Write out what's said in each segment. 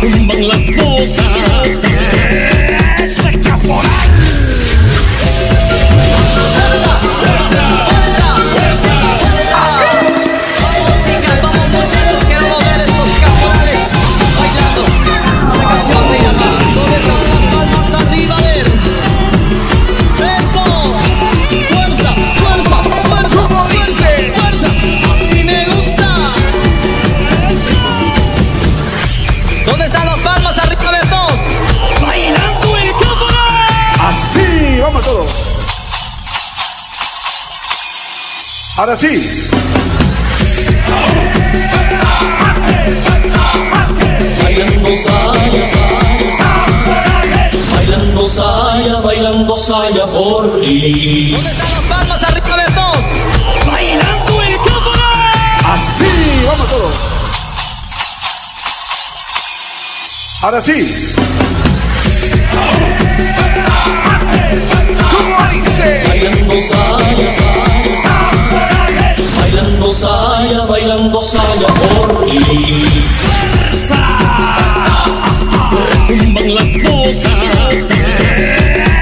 Retumban las botas. Ese caporal. ¡Fuerza! ¡Fuerza! ¡Fuerza! ¡Fuerza! Vamos, chicas, vamos, muchachos, queremos ver esos caporales bailando. Esta canción se llama ¿Dónde están las palmas arriba? A ver. ¡Eso! ¡Fuerza! ¡Fuerza! ¡Fuerza! ¡Fuerza! ¡Fuerza! ¡Así me gusta! ¿Dónde están las palmas arriba? A ver todos. Bailando el caporal. Así, vamos todos. Ahora sí. Bailando saya por ti. ¿Dónde están las palmas arriba? A ver todos. Bailando el caporal. Así, vamos todos. Ahora sí. ¿Cómo dice? Bailando saya por ti. Fuerza. Retumban las botas.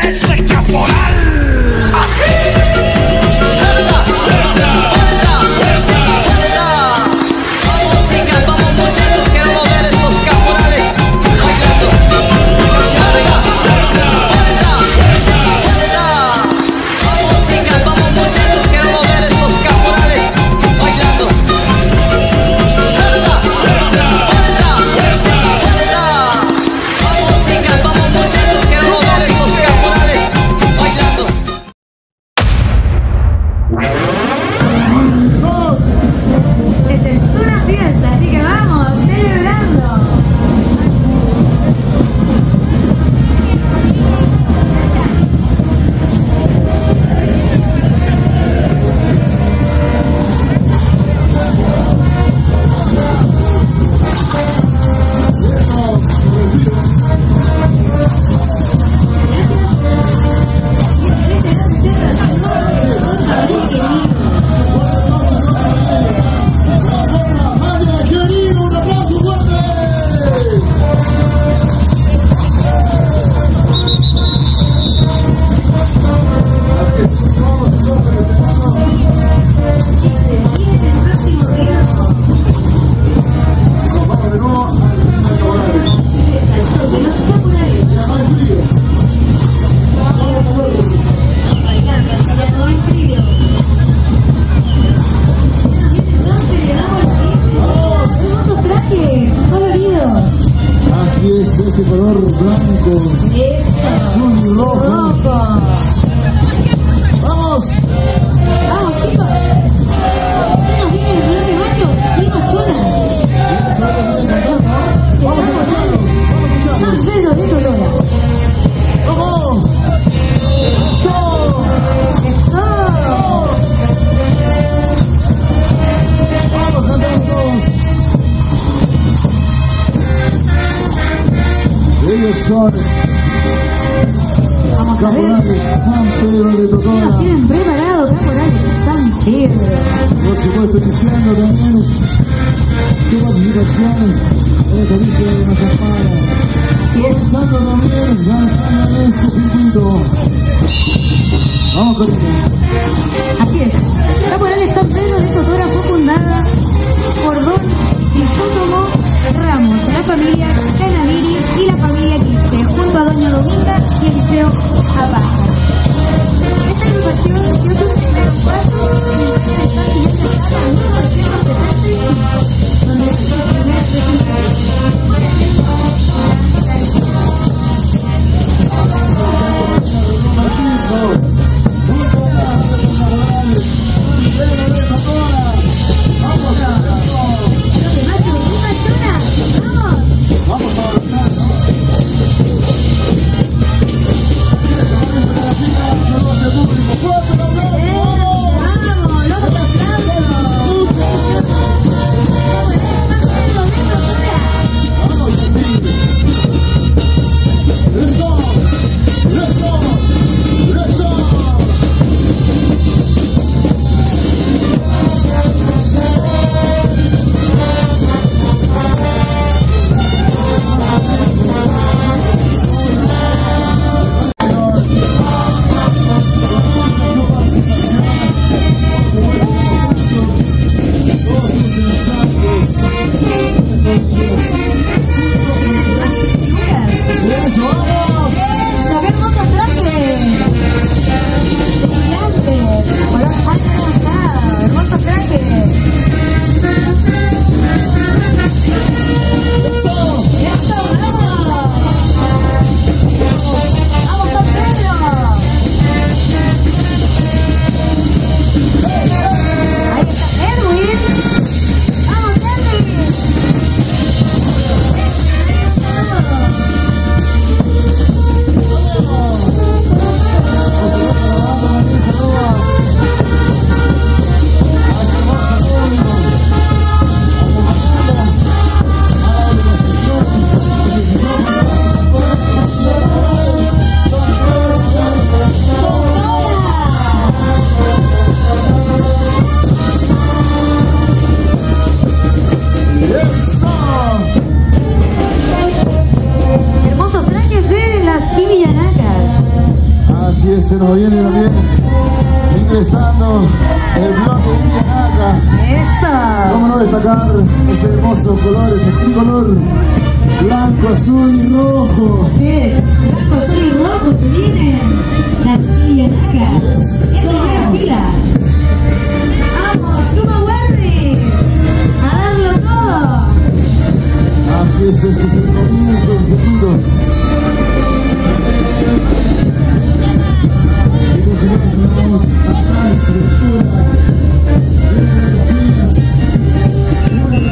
Ese caporal. ¡Fuerza! ¡Fuerza! ¡Fuerza! ¡Fuerza! ¡Fuerza! Vamos, chicas, vamos, muchachos, queremos ver esos caporales bailando. ¡Fuerza! ¡Fuerza! ¡Fuerza! ¡Fuerza! Vamos, chicas, vamos, muchachos, queremos ver esos caporales bailando. ¡Fuerza! ¡Fuerza! ¡Fuerza! ¡Fuerza! Vamos, chicas, vamos, muchachos, queremos ver esos caporales bailando. Esta es una fiesta, así que vamos, celebrando. Ese color blanco, azul y rojo. ¡Vamos! Vamos, chicos. ¿Qué nos viene el bloque machos y machonas? Vamos a escucharlos, San Pedro de Colora. ¡Vamos! ¡So! ¡Vamos, cantamos! Ellos son caporales San Pedro de Totora. Nos tienen preparado caporales San Pedro. Por supuesto, iniciando también su participación en el colegio de Mazampara. Comenzando también, lanzando en este circuito. Vamos con ella. Así es. Caporales San Pedro de Totora fue fundada por Don Crisóstomo Ramos, la familia Canaviri y la familia Quiste, junto a Doña Dominga y Eliseo Apaja. Esta agrupación dio su primer paso en el siguiente estado en 1975, donde hizo su primer presentación. se nos viene también ingresando el bloque de Villanaca. ¡Eso! Cómo no destacar ese hermoso color, ese tricolor blanco, azul y rojo. Así es, blanco, azul y rojo, se vienen las Villanacas en primera fila. ¡Vamos, Suma Werry! ¡A darlo todo! Así es, este es el comienzo del circuito. Y nosotros vamos a dar estructura. Vamos,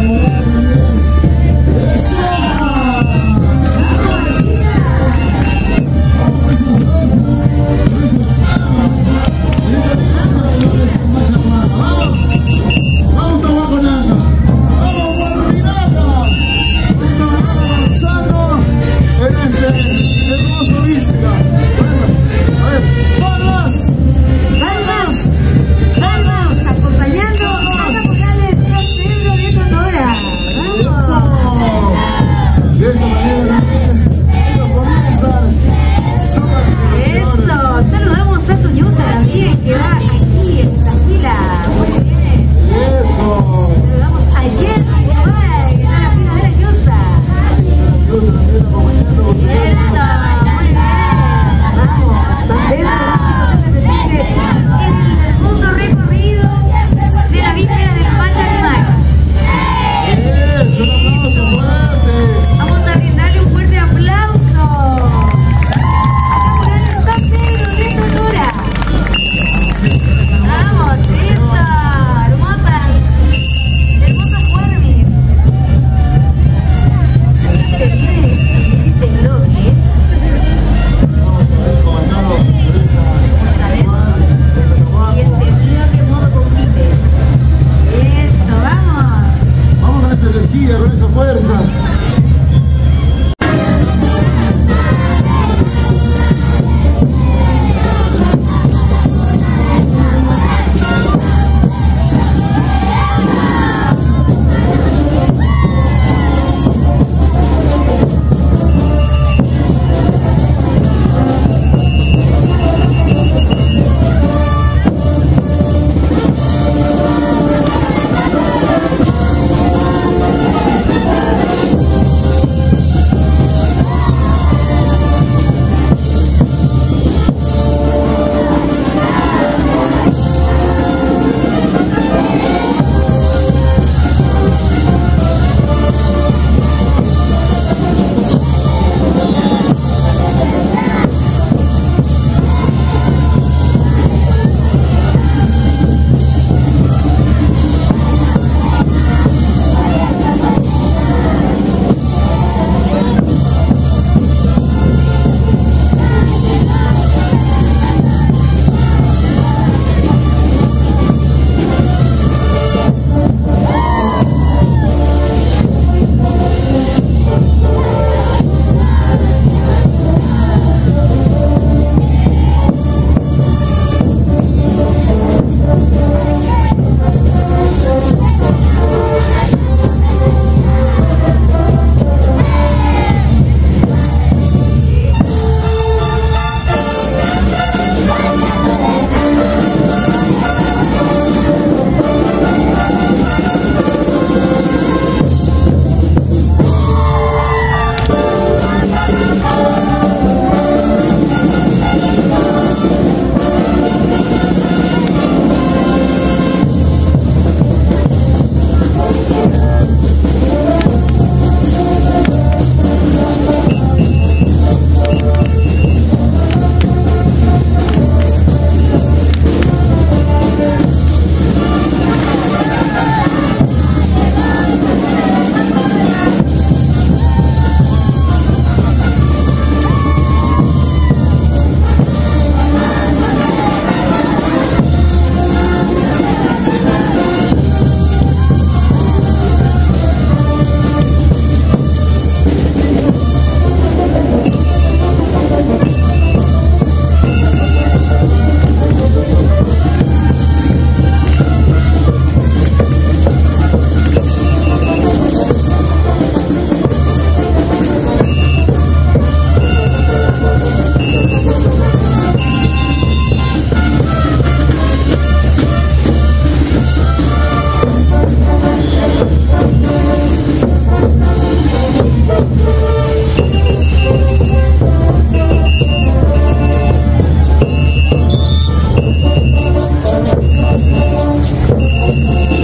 Gracias.